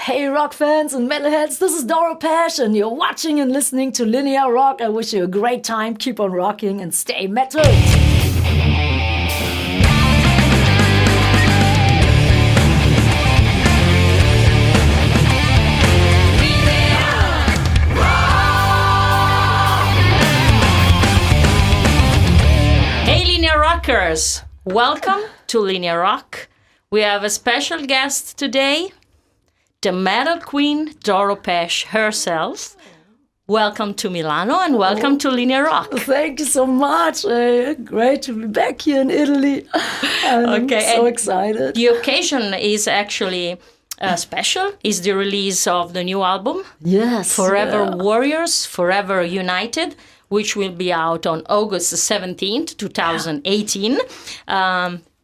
Hey rock fans and metalheads, this is DORO PESCH and you're watching and listening to Linea Rock. I wish you a great time, keep on rocking and stay metal. Hey Linea Rockers, welcome to Linea Rock. We have a special guest today, the metal queen DORO PESCH herself. Welcome to Milano and welcome to Linea Rock. Thank you so much. Great to be back here in Italy. I'm so excited. The occasion is actually special. It's the release of the new album. Yes. Forever Warriors, Forever United, which will be out on August 17th, 2018.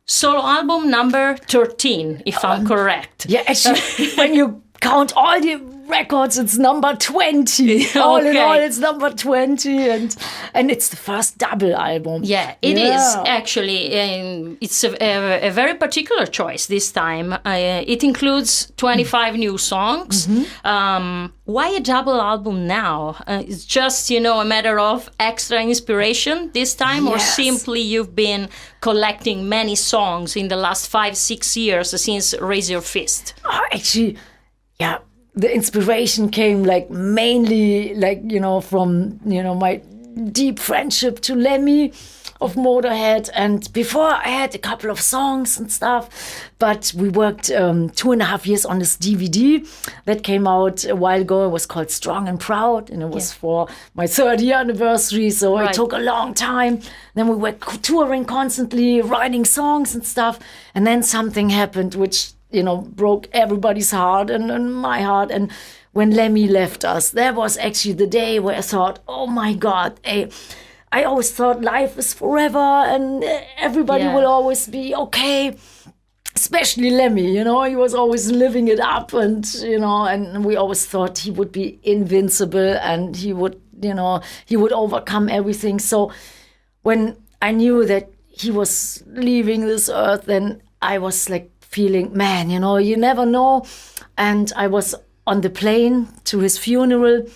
Solo album number 13, if I'm correct. Yeah, actually, when you count all the records, it's number 20. All in all, it's number 20, and it's the first double album. Yeah, it is actually. It's a very particular choice this time. It includes 25 new songs. Mm-hmm. Why a double album now? It's just, a matter of extra inspiration this time, or simply you've been collecting many songs in the last 5-6 years since Raise Your Fist? Actually, yeah, the inspiration came mainly from my deep friendship to Lemmy of Motorhead, and before I had a couple of songs and stuff, but we worked 2.5 years on this DVD that came out a while ago. It was called Strong and Proud, and it was for my 30th anniversary, so it took a long time. Then we were touring constantly, writing songs and stuff, and then something happened which broke everybody's heart and my heart. And when Lemmy left us, that was actually the day where I thought, oh my God, I always thought life is forever and everybody will always be okay. Especially Lemmy, he was always living it up, and and we always thought he would be invincible and he would overcome everything. So when I knew that he was leaving this earth, then I was feeling, man, you never know. And I was on the plane to his funeral,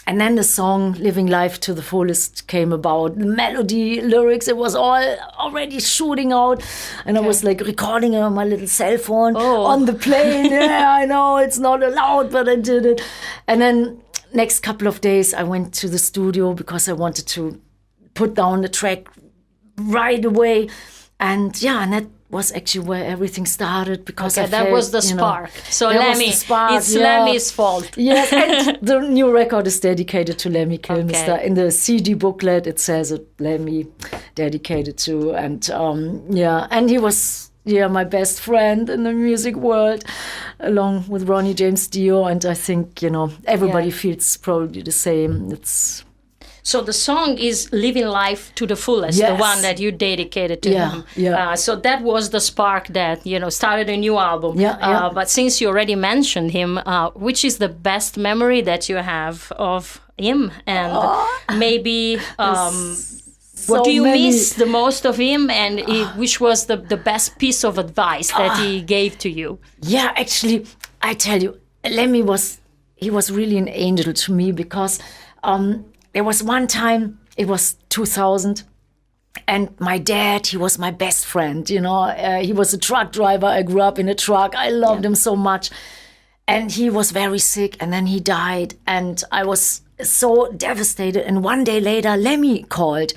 and then the song Living Life to the Fullest came about. The melody, lyrics, it was all already shooting out, and I was recording it on my little cell phone on the plane. Yeah, I know it's not allowed, but I did it. And then next couple of days I went to the studio because I wanted to put down the track right away. And that was actually where everything started, because that was the spark. So Lemmy, it's Lemmy's fault. Yes, and the new record is dedicated to Lemmy Kilmister. In the CD booklet, it says it, Lemmy dedicated to, and and he was my best friend in the music world, along with Ronnie James Dio, and I think everybody feels probably the same. So the song is Living Life to the Fullest, the one that you dedicated to him. Yeah. So that was the spark that, started a new album. But since you already mentioned him, which is the best memory that you have of him? And maybe what do you miss the most of him? And which was the best piece of advice that he gave to you? Yeah, actually, I tell you, Lemmy was really an angel to me, because there was one time, it was 2000, and my dad, he was my best friend, he was a truck driver. I grew up in a truck. I loved him so much. And he was very sick, and then he died, and I was so devastated. And one day later, Lemmy called.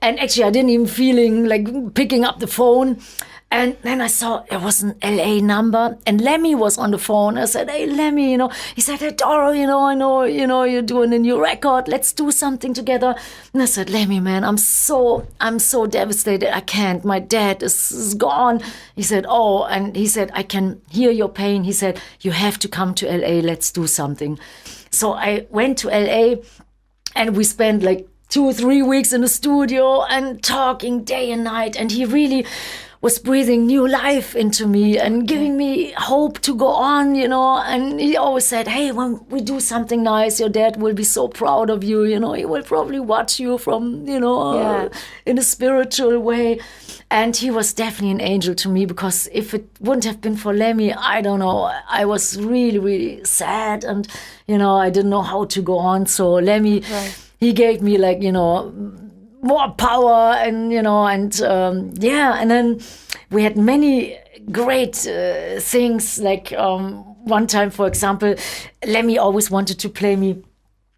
And actually, I didn't even feeling picking up the phone. And then I saw it was an LA number, and Lemmy was on the phone. I said, "Hey, Lemmy, He said, "Hey, DORO, I know, you're doing a new record. Let's do something together." And I said, "Lemmy, man, I'm so devastated. I can't. My dad is gone." He said, "Oh," and he said, "I can hear your pain." He said, "You have to come to LA. Let's do something." So I went to LA, and we spent 2 or 3 weeks in the studio and talking day and night. And he really was breathing new life into me and giving me hope to go on, you know. And he always said, hey, when we do something nice, your dad will be so proud of you, you know. He will probably watch you from, you know, in a spiritual way. And he was definitely an angel to me, because if it wouldn't have been for Lemmy, I don't know, I was really, really sad, and, you know, I didn't know how to go on. So Lemmy, he gave me, like, you know, more power, and, you know, and and then we had many great things, like one time, for example, Lemmy always wanted to play me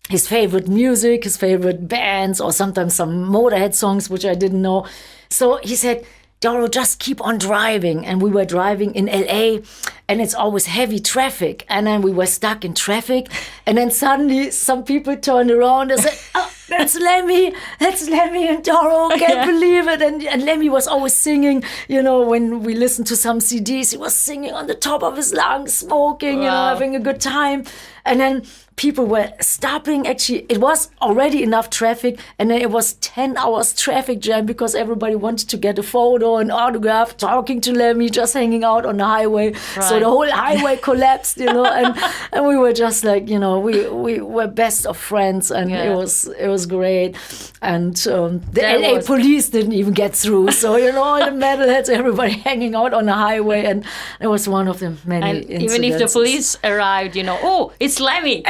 his favorite music, his favorite bands, or sometimes some Motorhead songs, which I didn't know. So he said, Doro, just keep on driving. And we were driving in LA, and it's always heavy traffic. And then we were stuck in traffic. And then suddenly some people turned around and said, oh, that's Lemmy and Doro, can't believe it. And Lemmy was always singing, you know, when we listened to some CDs, he was singing on the top of his lungs, smoking, you know, having a good time. And then people were stopping. Actually, it was already enough traffic, and then it was 10 hours traffic jam, because everybody wanted to get a photo and autograph, talking to Lemmy, just hanging out on the highway. So the whole highway collapsed, you know, and we were just like, you know, we were best of friends, and it was great. And the LA police didn't even get through. So, you know, all the metalheads, everybody hanging out on the highway, and it was one of the many incidents. Even if the police arrived, you know, oh, it's Lemmy.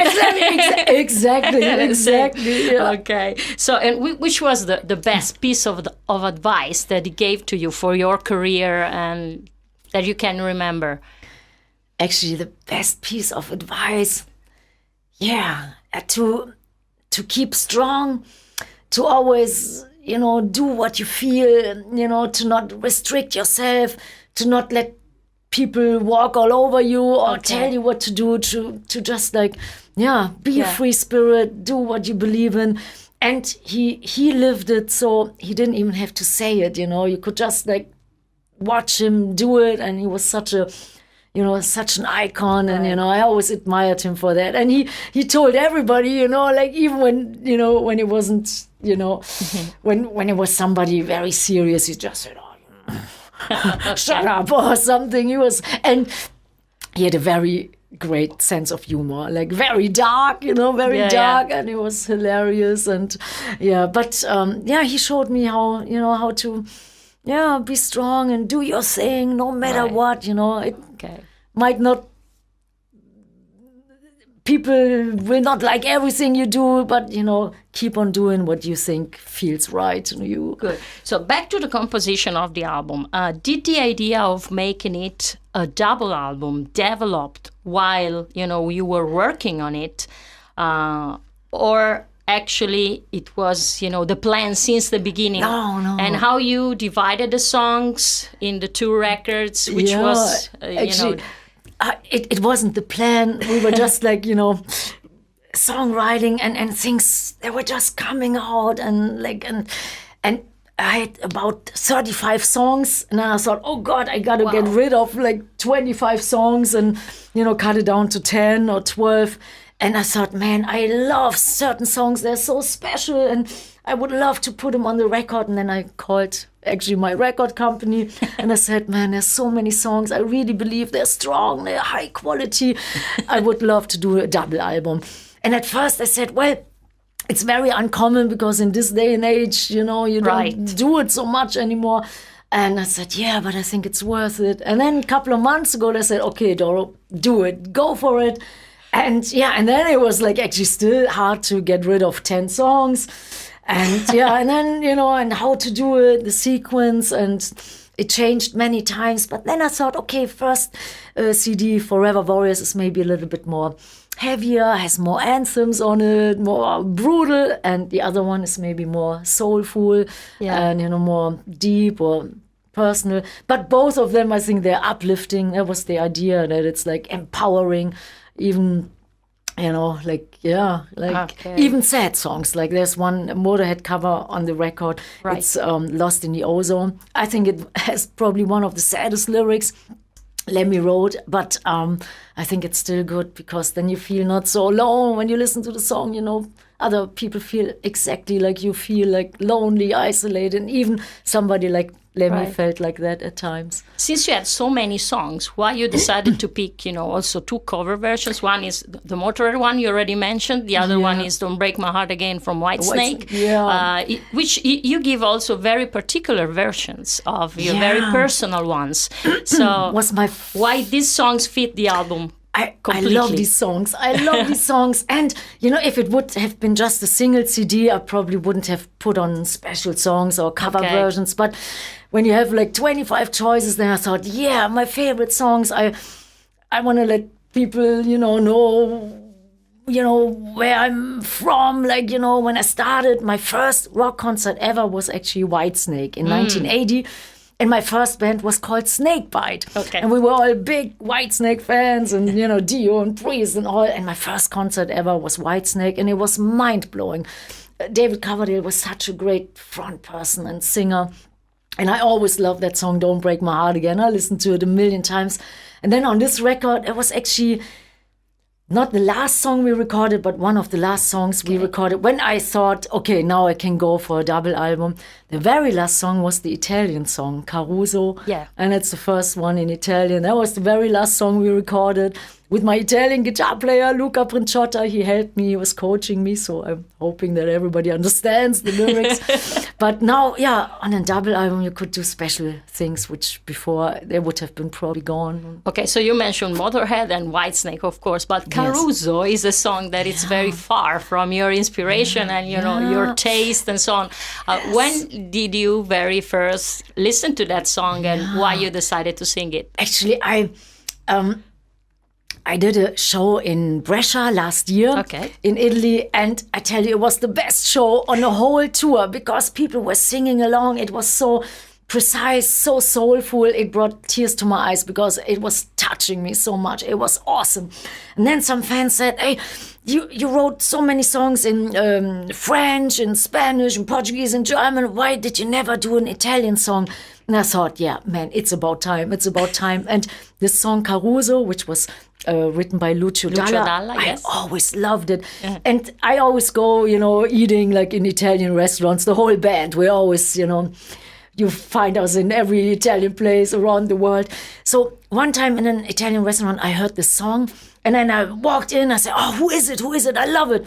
Exactly. Yeah. Okay. So, and which was the best piece of advice that he gave to you for your career, and that you can remember? Actually, the best piece of advice, to keep strong, to always, you know, do what you feel, you know, to not restrict yourself, to not let people walk all over you or tell you what to do, to just like, be a free spirit, do what you believe in. And he lived it, so he didn't even have to say it, you know. You could just like watch him do it, and he was such a, you know, such an icon, and, you know, I always admired him for that. And he told everybody, you know, like, even when, you know, when it wasn't, you know, when it was somebody very serious, he just said, shut up or something. And he had a very great sense of humor, like very dark, you know, dark, and it was hilarious. And but he showed me how to be strong and do your thing no matter what, you know. It might not, people will not like everything you do, but, you know, keep on doing what you think feels right to you. Good. So back to the composition of the album. Did the idea of making it a double album developed while, you know, you were working on it? Or actually it was, you know, the plan since the beginning? No. And how you divided the songs in the two records, which was, actually, you know... It wasn't the plan. We were just like, you know, songwriting and things, they were just coming out, and like, and I had about 35 songs, and then I thought, oh God, I got to get rid of like 25 songs and, you know, cut it down to 10 or 12. And I thought, man, I love certain songs. They're so special, and I would love to put them on the record. And then I called actually my record company, and I said, man, there's so many songs. I really believe they're strong, they're high quality. I would love to do a double album. And at first I said, well, it's very uncommon, because in this day and age, you know, you don't do it so much anymore. And I said, yeah, but I think it's worth it. And then a couple of months ago, they said, okay, Doro, do it, go for it. And and then it was like actually still hard to get rid of 10 songs. And and then, you know, and how to do it, the sequence, and it changed many times. But then I thought, okay, first CD, Forever Warriors, is maybe a little bit more heavier, has more anthems on it, more brutal, and the other one is maybe more soulful and, you know, more deep or personal. But both of them, I think they're uplifting. That was the idea, that it's like empowering, even, you know, like, even sad songs. Like there's one Motorhead cover on the record. It's Lost in the Ozone. I think it has probably one of the saddest lyrics Lemmy wrote, but I I think it's still good because then you feel not so alone when you listen to the song, other people feel exactly like you feel, like lonely, isolated, and even somebody like Lemmy felt like that at times. Since you had so many songs, why you decided to pick, also 2 cover versions? One is the Motorhead one you already mentioned. The other one is Don't Break My Heart Again from Whitesnake. Which you give also very particular versions of your very personal ones. So why these songs fit the album? I love these songs. I love these songs. And, if it would have been just a single CD, I probably wouldn't have put on special songs or cover versions. But when you have like 25 choices, then I thought, my favorite songs, I want to let people, know, where I'm from. Like, when I started, my first rock concert ever was actually Whitesnake in 1980. And my first band was called Snakebite. Okay. And we were all big Whitesnake fans and, Dio and Priest and all. And my first concert ever was Whitesnake. And it was mind-blowing. David Coverdale was such a great front person and singer. And I always loved that song, Don't Break My Heart Again. I listened to it a million times. And then on this record, it was actually not the last song we recorded, but one of the last songs we recorded. When I thought, okay, now I can go for a double album, the very last song was the Italian song, Caruso. Yeah. And it's the first one in Italian. That was the very last song we recorded with my Italian guitar player, Luca Princiotta. He helped me, he was coaching me, so I'm hoping that everybody understands the lyrics. But now, on a double album, you could do special things, which before they would have been probably gone. Okay, so you mentioned Motorhead and Whitesnake, of course, but Caruso is a song that is very far from your inspiration and, your taste and so on. When did you very first listen to that song and why you decided to sing it? Actually, I did a show in Brescia last year in Italy, and I tell you, it was the best show on the whole tour because people were singing along. It was so precise, so soulful. It brought tears to my eyes because it was touching me so much. It was awesome. And then some fans said, hey, you wrote so many songs in French, in Spanish, in Portuguese, in German. Why did you never do an Italian song? And I thought, it's about time. It's about time. And this song Caruso, which was written by Lucio Dalla, yes. I always loved it. Yeah. And I always go, eating like in Italian restaurants, the whole band. We always, you find us in every Italian place around the world. So one time in an Italian restaurant, I heard this song. And then I walked in, I said, oh, who is it? Who is it? I love it.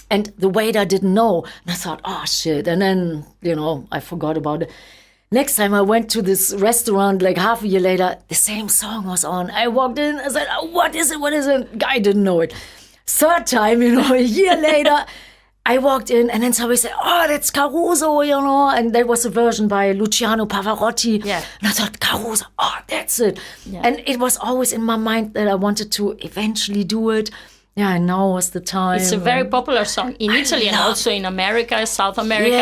And the waiter didn't know. And I thought, oh, shit. And then, I forgot about it. Next time I went to this restaurant, like half a year later, the same song was on. I walked in, I said, oh, what is it? What is it? Guy didn't know it. Third time, a year later, I walked in and then somebody said, oh, that's Caruso, and there was a version by Luciano Pavarotti. Yeah. And I thought, Caruso, oh, that's it. Yeah. And it was always in my mind that I wanted to eventually do it. Yeah, and now was the time. It's a very popular song in Italy and also in America, South America.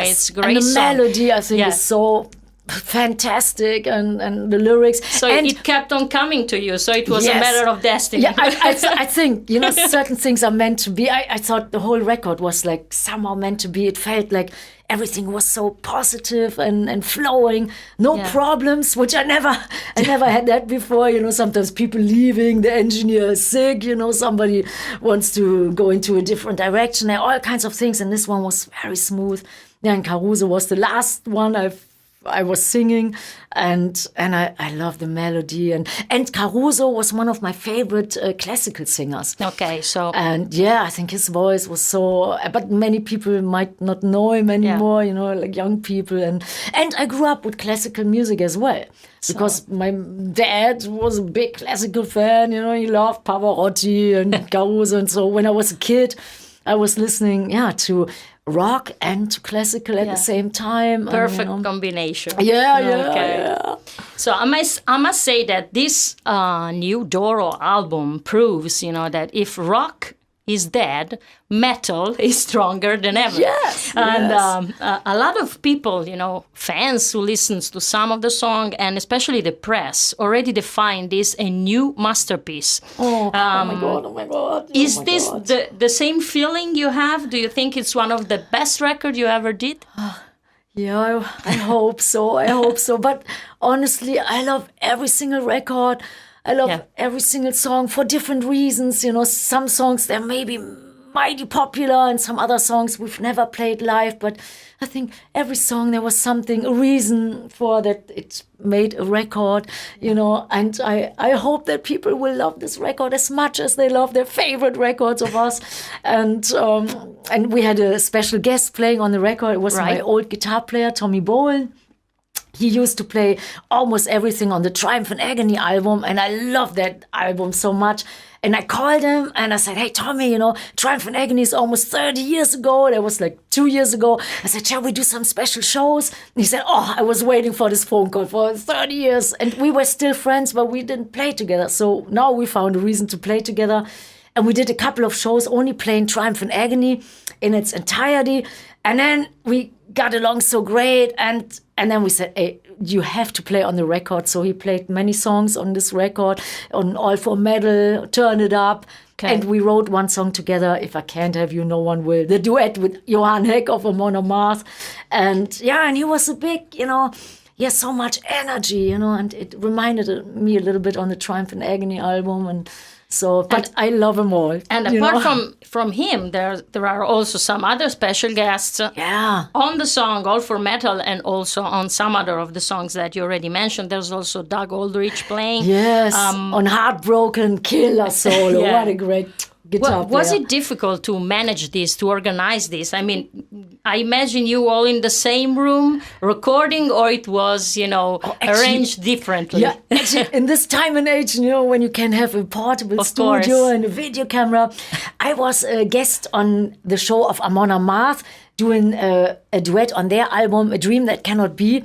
It's a great and the song. Melody, I think, is so fantastic, and the lyrics. So it kept on coming to you. So it was a matter of destiny. Yeah, I think certain things are meant to be. I thought the whole record was like somehow meant to be. It felt like everything was so positive and flowing, no problems, which I never had that before. Sometimes people leaving, the engineer is sick, somebody wants to go into a different direction, there are all kinds of things, and this one was very smooth. Yeah, and Caruso was the last one I was singing, and I love the melody, and Caruso was one of my favorite classical singers. Okay, so and I think his voice was so. But many people might not know him anymore. Like young people, and I grew up with classical music as well because my dad was a big classical fan. He loved Pavarotti and Caruso, and so when I was a kid, I was listening, to rock and to classical at the same time. Perfect combination. Yeah. So I must say that this new Doro album proves, that if rock is dead, metal is stronger than ever. Yes. And a lot of people, fans who listens to some of the song, and especially the press, already define this a new masterpiece. Oh my God. Is this the same feeling you have? Do you think it's one of the best records you ever did? Yeah, I hope so. But honestly, I love every single record. I love every single song for different reasons. You know, some songs, they're maybe mighty popular, and some other songs we've never played live, but I think every song there was something, a reason for that it made a record, you know, and I hope that people will love this record as much as they love their favorite records of us. And we had a special guest playing on the record. It was my old guitar player, Tommy Bowen. He used to play almost everything on the Triumph and Agony album, and I love that album so much. And I called him and I said, hey, Tommy, you know, Triumph and Agony is almost 30 years ago. That was like 2 years ago. I said, shall we do some special shows? And he said, oh, I was waiting for this phone call for 30 years. And we were still friends, but we didn't play together. So now we found a reason to play together. And we did a couple of shows only playing Triumph and Agony in its entirety. And then we got along so great. And then we said, hey, you have to play on the record. So he played many songs on this record, on All for Metal, Turn It Up. Okay. And we wrote one song together, If I Can't Have You, No One Will. The duet with Johan Heck of Amon Amarth. And he was a big, you know, he has so much energy, you know, and it reminded me a little bit on the Triumph and Agony album. And so, but I love them all. And apart from him, there are also some other special guests on the song All for Metal, and also on some other of the songs that you already mentioned. There's also Doug Aldrich playing. Yes, on Heartbroken, Killer Solo. What a great guitar player. Was it difficult to manage this, to organize this? I mean, I imagine you all in the same room recording, or it was, you know, arranged differently. Yeah, actually, in this time and age, you know, when you can have a portable studio and a video camera. I was a guest on the show of Amon Amarth, doing a duet on their album, A Dream That Cannot Be.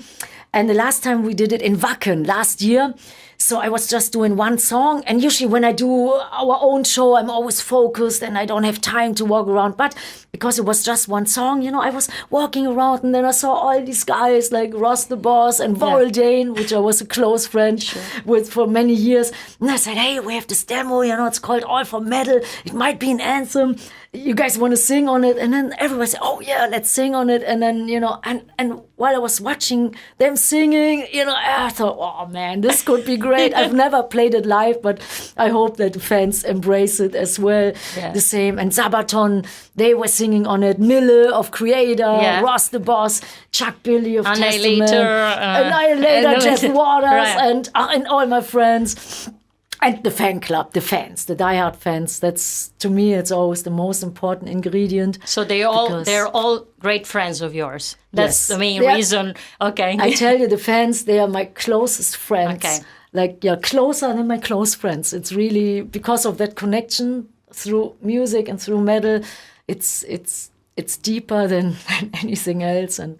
And the last time we did it in Wacken last year. So I was just doing one song. And usually when I do our own show, I'm always focused and I don't have time to walk around. But because it was just one song, you know, I was walking around and then I saw all these guys like Ross the Boss and Voldane, which I was a close friend with for many years. And I said, hey, we have this demo, you know, it's called All for Metal. It might be an anthem. You guys want to sing on it? And then everybody said, oh yeah, let's sing on it. And then, you know, and while I was watching them singing, you know, I thought, oh man, this could be great. I've never played it live, but I hope that the fans embrace it as well. Yeah. The same. And Sabaton, they were singing on it. Mille of Creator, Ross the Boss, Chuck Billy of Testament, Annihilator, Jeff Waters, and all my friends. And the fan club, the fans, the diehard fans. That's, to me, it's always the most important ingredient. So they're all great friends of yours. That's the main reason. Okay. I tell you, the fans, they are my closest friends. Okay. Like, closer than my close friends. It's really because of that connection through music and through metal. It's deeper than anything else. And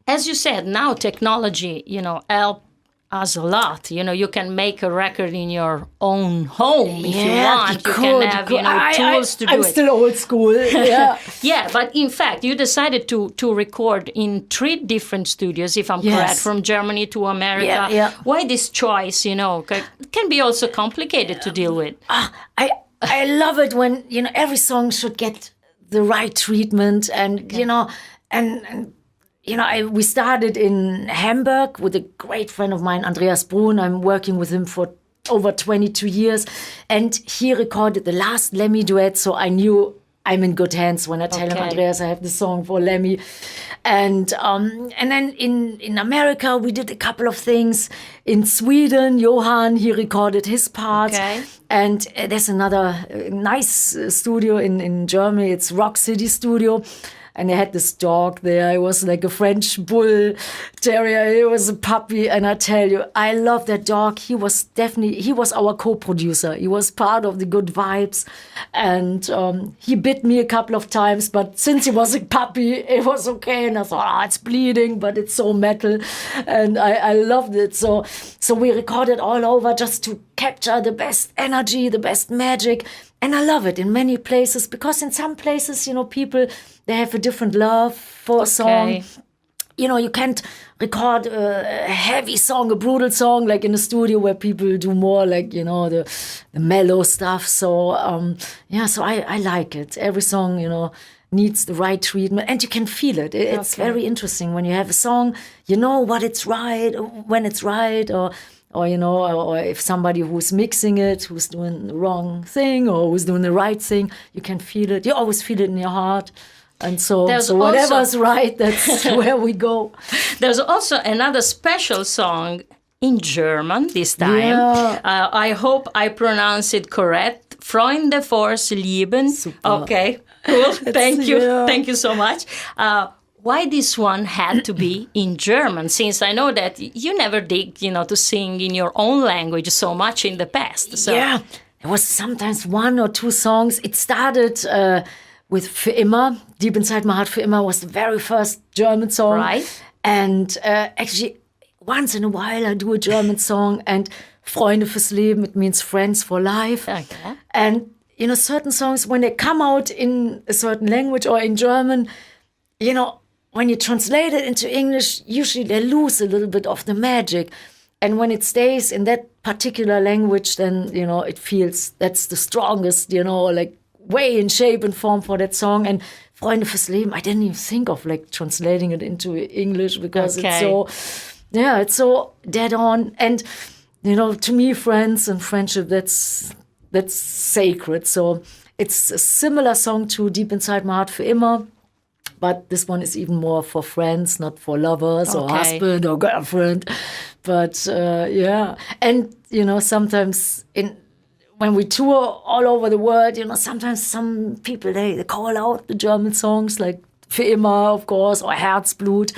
as you said, now technology, you know, help us a lot. You know, you can make a record in your own home if you want. You can have, you know, tools to do it. I'm still old school. Yeah. Yeah, but in fact, you decided to record in 3 different studios, if I'm correct, from Germany to America. Yeah. Why this choice, you know? It can be also complicated to deal with. I love it when, you know, every song should get the right treatment and, you know, and you know, we started in Hamburg with a great friend of mine, Andreas Brun. I'm working with him for over 22 years. And he recorded the last Lemmy duet, so I knew I'm in good hands when I tell him, Andreas, I have the song for Lemmy. And then in America, we did a couple of things. In Sweden, Johan, he recorded his part. Okay. And there's another nice studio in Germany. It's Rock City Studio. And they had this dog there. It was like a French bull terrier. It was a puppy. And I tell you, I love that dog. He was our co-producer. He was part of the Good Vibes. And he bit me a couple of times. But since he was a puppy, it was okay. And I thought, it's bleeding, but it's so metal. And I loved it. So we recorded all over just to capture the best energy, the best magic. And I love it in many places, because in some places, you know, people, they have a different love for a song. You know, you can't record a heavy song, a brutal song, like in a studio where people do more like, you know, the mellow stuff. So, so I like it. Every song, you know, needs the right treatment, and you can feel it. It's very interesting when you have a song, you know when it's right, or or or if somebody who's mixing it, who's doing the wrong thing or who's doing the right thing, you can feel it. You always feel it in your heart. And so whatever's right, that's where we go. There's also another special song in German this time. Yeah. I hope I pronounce it correct. Freunde fürs Leben. Super. Okay, cool. Thank you. Yeah. Thank you so much. Why this one had to be in German? Since I know that you never dig, to sing in your own language so much in the past. So. Yeah, it was sometimes one or two songs. It started with Für immer. Deep Inside My Heart, Für immer was the very first German song. Right. And actually, once in a while I do a German song, and Freunde fürs Leben, it means friends for life. Okay. And, certain songs, when they come out in a certain language or in German, when you translate it into English, usually they lose a little bit of the magic. And when it stays in that particular language, then, it feels that's the strongest, way in shape and form for that song. And Freunde fürs Leben, I didn't even think of translating it into English because it's so dead on. And, to me, friends and friendship, that's sacred. So it's a similar song to Deep Inside My Heart, Für immer. But this one is even more for friends, not for lovers or husband or girlfriend. But and sometimes when we tour all over the world, sometimes some people they call out the German songs like Für immer, of course, or Herzblut.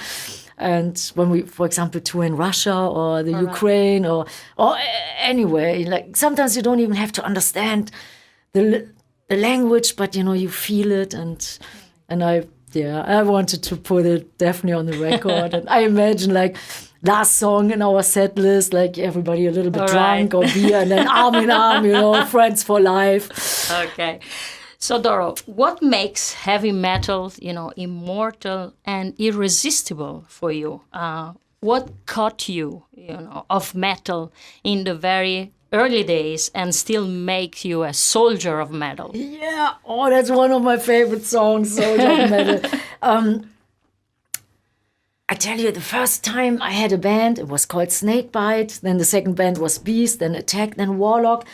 And when we, for example, tour in Russia or the Ukraine or anywhere, sometimes you don't even have to understand the language, but you feel it, and I wanted to put it definitely on the record. And I imagine last song in our set list, everybody a little bit drunk or beer, and then arm in arm, friends for life. Okay. So, Doro, what makes heavy metal, immortal and irresistible for you? What caught you, of metal in the very early days and still makes you a soldier of metal? Yeah. Oh, that's one of my favorite songs, Soldier of Metal. I tell you, the first time I had a band, it was called Snakebite. Then the second band was Beast, then Attack, then Warlock.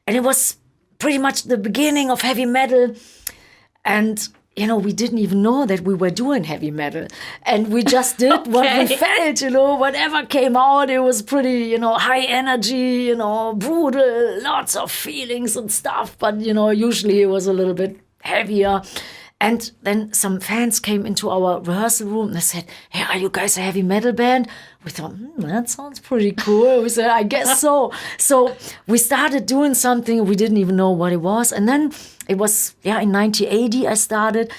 And it was pretty much the beginning of heavy metal. And, we didn't even know that we were doing heavy metal. And we just did what we felt, whatever came out. It was pretty, high energy, brutal, lots of feelings and stuff. But, usually it was a little bit heavier. And then some fans came into our rehearsal room and they said, "Hey, are you guys a heavy metal band?" We thought, that sounds pretty cool. We said, I guess so. So we started doing something. We didn't even know what it was. And then it was, in 1980 I started.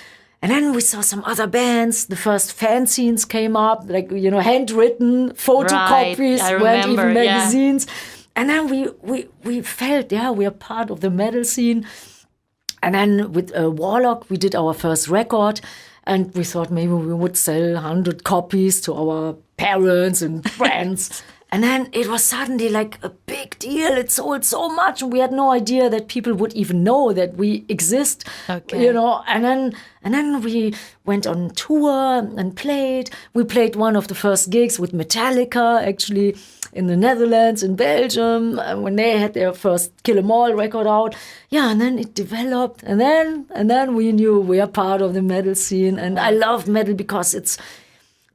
And then we saw some other bands. The first fanzines came up, handwritten photocopies, weren't even magazines. And then we felt, we are part of the metal scene. And then with Warlock, we did our first record, and we thought maybe we would sell 100 copies to our parents and friends. And then it was suddenly a big deal. It sold so much, and we had no idea that people would even know that we exist. Okay. And then we went on tour and played. We played one of the first gigs with Metallica, actually, in the Netherlands, in Belgium, when they had their first Kill 'Em All record out. Yeah, and then it developed, and then we knew we are part of the metal scene. And I love metal because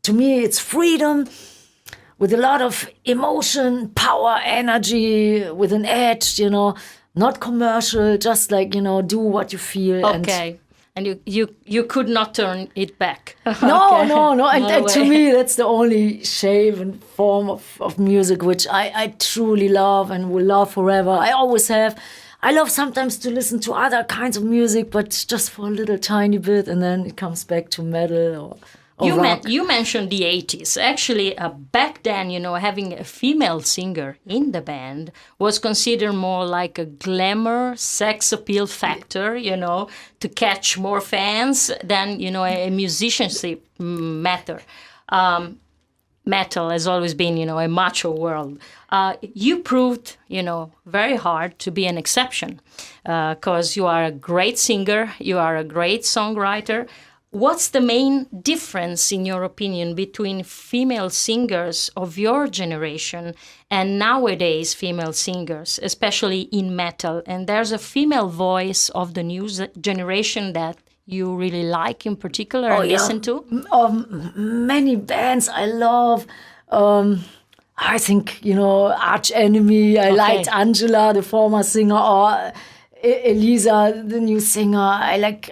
to me, it's freedom with a lot of emotion, power, energy, with an edge, not commercial, just do what you feel. Okay. And you could not turn it back. No. And to me, that's the only shape and form of music which I truly love and will love forever. I always have. I love sometimes to listen to other kinds of music, but just for a little tiny bit, and then it comes back to metal or You mentioned the 80s. Actually, back then, having a female singer in the band was considered more like a glamour, sex appeal factor, to catch more fans than, a musicianship matter. Metal has always been, a macho world. You proved, very hard to be an exception because you are a great singer, you are a great songwriter. what's the main difference, in your opinion, between female singers of your generation and nowadays female singers, especially in metal? And there's a female voice of the new generation that you really like in particular and listen to? Many bands I love. I think, Arch Enemy. I liked Angela, the former singer, or Elisa, the new singer. I like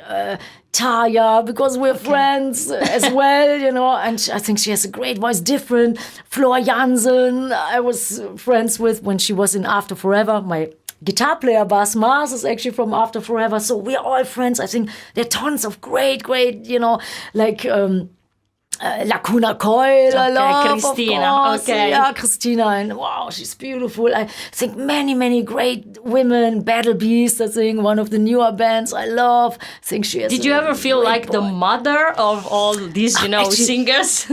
Taya, because we're friends as well, and I think she has a great voice, different. Floor Jansen, I was friends with when she was in After Forever. My guitar player, Bas Mars, is actually from After Forever, so we're all friends. I think there are tons of great, like Lacuna Coil, I love, Christina. Of course. Yeah, Christina, and wow, she's beautiful. I think many great women. Battle Beast, I think, one of the newer bands I love. I think she has. Did you ever feel like the mother of all these, actually, singers?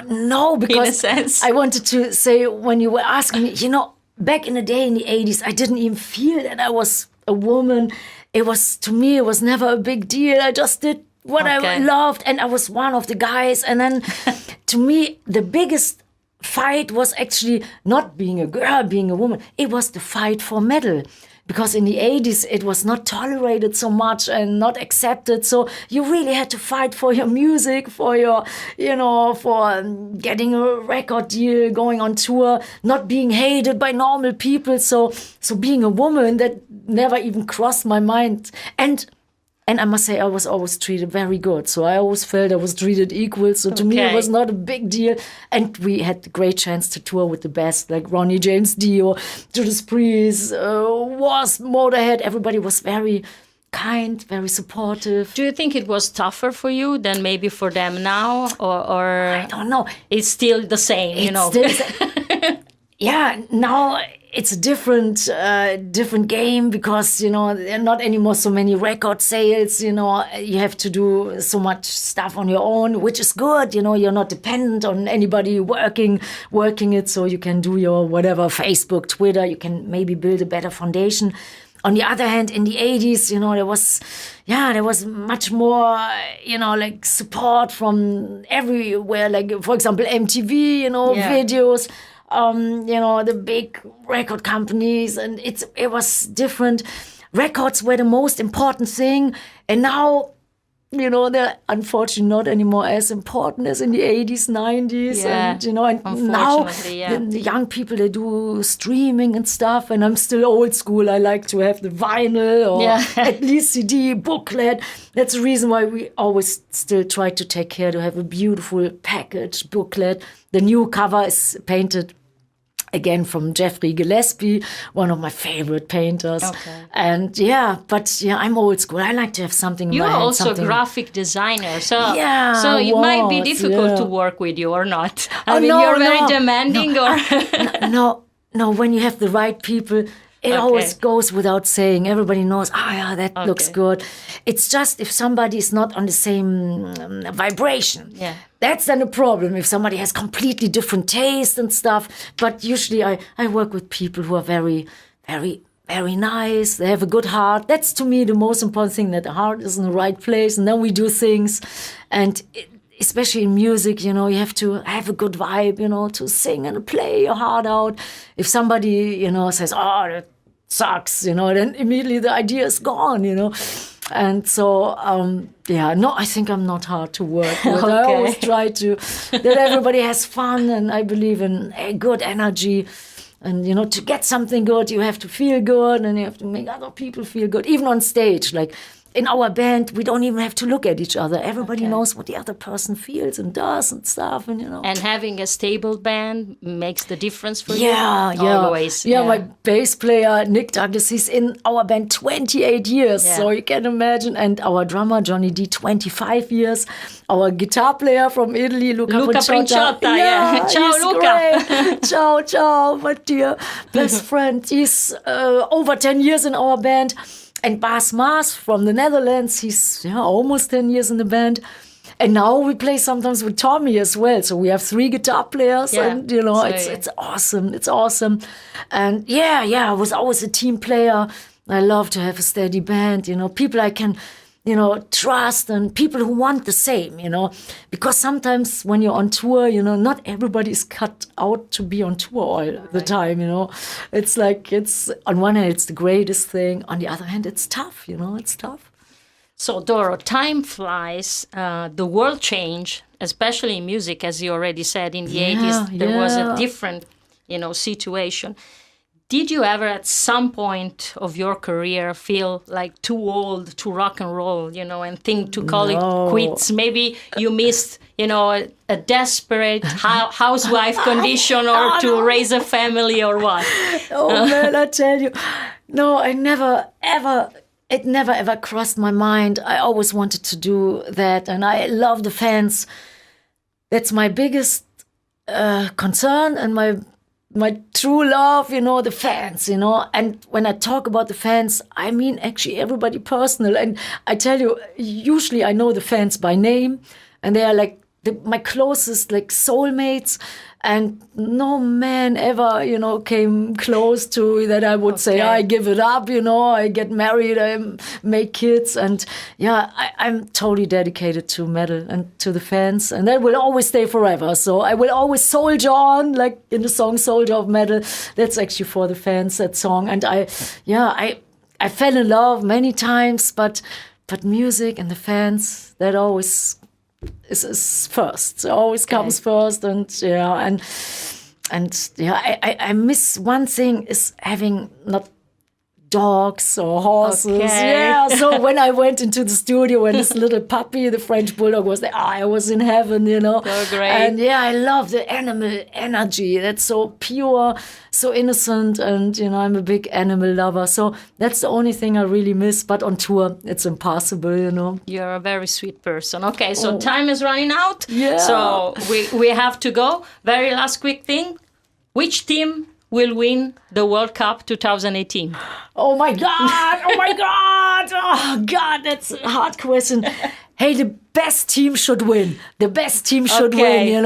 No, because in a sense. I wanted to say, when you were asking me, back in the day, in the 80s, I didn't even feel that I was a woman. To me, it was never a big deal. I just did what I loved, and I was one of the guys. And then to me, the biggest fight was actually not being a girl, being a woman. It was the fight for metal. Because in the 80s, it was not tolerated so much and not accepted. So you really had to fight for your music, for your, for getting a record deal, going on tour, not being hated by normal people. So being a woman, that never even crossed my mind. And I must say, I was always treated very good. So I always felt I was treated equal. So to me, it was not a big deal. And we had the great chance to tour with the best, like Ronnie James Dio, Judas Priest, was Motorhead. Everybody was very kind, very supportive. Do you think it was tougher for you than maybe for them now? Or I don't know. It's still the same, Still the same. Yeah, now it's a different game, because there are not anymore so many record sales. You have to do so much stuff on your own, which is good. You're not dependent on anybody working it, so you can do your whatever, Facebook, Twitter. You can maybe build a better foundation. On the other hand, in the 80s, there was much more, like support from everywhere. Like, for example, MTV, videos. The big record companies, and it was different. Records were the most important thing, and now, they're unfortunately not anymore as important as in the 80s, 90s, and now the young people, they do streaming and stuff, and I'm still old school. I like to have the vinyl or at least CD, booklet. That's the reason why we always still try to take care to have a beautiful package booklet. The new cover is painted again from Jeffrey Gillespie, one of my favorite painters. And I'm old school. I like to have something. You're also a graphic designer, so it might be difficult to work with you, or not. You're very demanding, or no. When you have the right people, it always goes without saying. Everybody knows, that looks good. It's just if somebody is not on the same vibration. Yeah. That's then a problem, if somebody has completely different taste and stuff. But usually I work with people who are very, very, very nice. They have a good heart. That's, to me, the most important thing, that the heart is in the right place. And then we do things. And especially in music, you have to have a good vibe, to sing and play your heart out. If somebody, says, that sucks, then immediately the idea is gone, And so, I think I'm not hard to work with. I always try that everybody has fun, and I believe in a good energy. And, to get something good, you have to feel good, and you have to make other people feel good, even on stage. Like, in our band, we don't even have to look at each other. Everybody knows what the other person feels and does and stuff, and And having a stable band makes the difference for you. Always. My bass player Nick Douglas, he's in our band 28 years, so you can imagine. And our drummer Johnny D, 25 years. Our guitar player from Italy, Luca Princiotta. Ciao, Luca. Ciao, my dear best friend. He's over 10 years in our band. And Bas Mars from the Netherlands, he's almost 10 years in the band. And now we play sometimes with Tommy as well. So we have 3 guitar players, and it's awesome. It's awesome. And I was always a team player. I love to have a steady band, people I can, trust and people who want the same, because sometimes when you're on tour, not everybody is cut out to be on tour all the time, It's like, on one hand, it's the greatest thing. On the other hand, it's tough, it's tough. So, Doro, time flies. The world changed, especially in music, as you already said, in the 80s, there was a different, situation. Did you ever, at some point of your career, feel like too old to rock and roll, and think to call it quits? Maybe you missed, a desperate housewife condition or to raise a family or what? Oh, man, I tell you. No, I never, ever... It never, ever crossed my mind. I always wanted to do that. And I love the fans. That's my biggest concern and my true love, the fans, And when I talk about the fans, I mean actually everybody personal. And I tell you, usually I know the fans by name. And they are like my closest soulmates. And no man ever, came close to that. I would say, I give it up, I get married, I make kids. And I'm totally dedicated to metal and to the fans. And that will always stay forever. So I will always soldier on, like in the song Soldier of Metal. That's actually for the fans, that song. And I fell in love many times, but music and the fans, that always is first. It always comes first, and I miss one thing is having not dogs or horses. So when I went into the studio and this little puppy, the French bulldog, was there, I was in heaven, So great. And I love the animal energy. That's so pure, so innocent, and I'm a big animal lover. So that's the only thing I really miss. But on tour, it's impossible, You're a very sweet person. Okay, so time is running out. Yeah. So we have to go. Very last quick thing. Which team will win the World Cup 2018? Oh my God! Oh God, that's a hard question. Hey, the best team should win. The best team should win,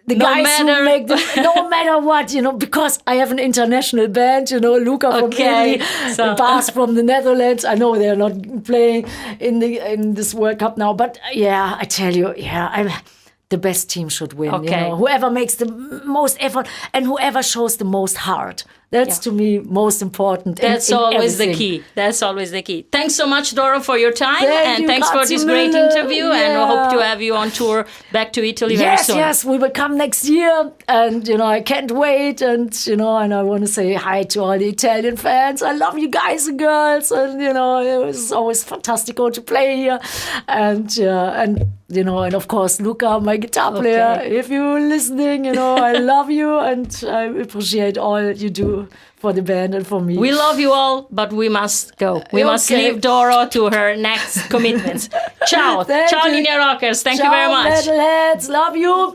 The guys who make no matter what, because I have an international band, Luca from Italy, Bas from the Netherlands. I know they're not playing in this World Cup now, but I tell you, the best team should win. Whoever makes the most effort and whoever shows the most heart. That's to me most important. That's always the key. That's always the key. Thanks so much, Doro, for your time. Thanks for this great interview. And I hope to have you on tour back to Italy very soon. Yes, we will come next year. And, I can't wait. And, and I want to say hi to all the Italian fans. I love you guys and girls. And, it was always fantastical to play here. And and of course, Luca, my guitar player. If you're listening, I love you and I appreciate all you do for the band and for me. We love you all, but we must go. We must leave Doro to her next commitments. Ciao. Ciao, Linea Rockers. Thank you very much. Ciao, metalheads. Love you.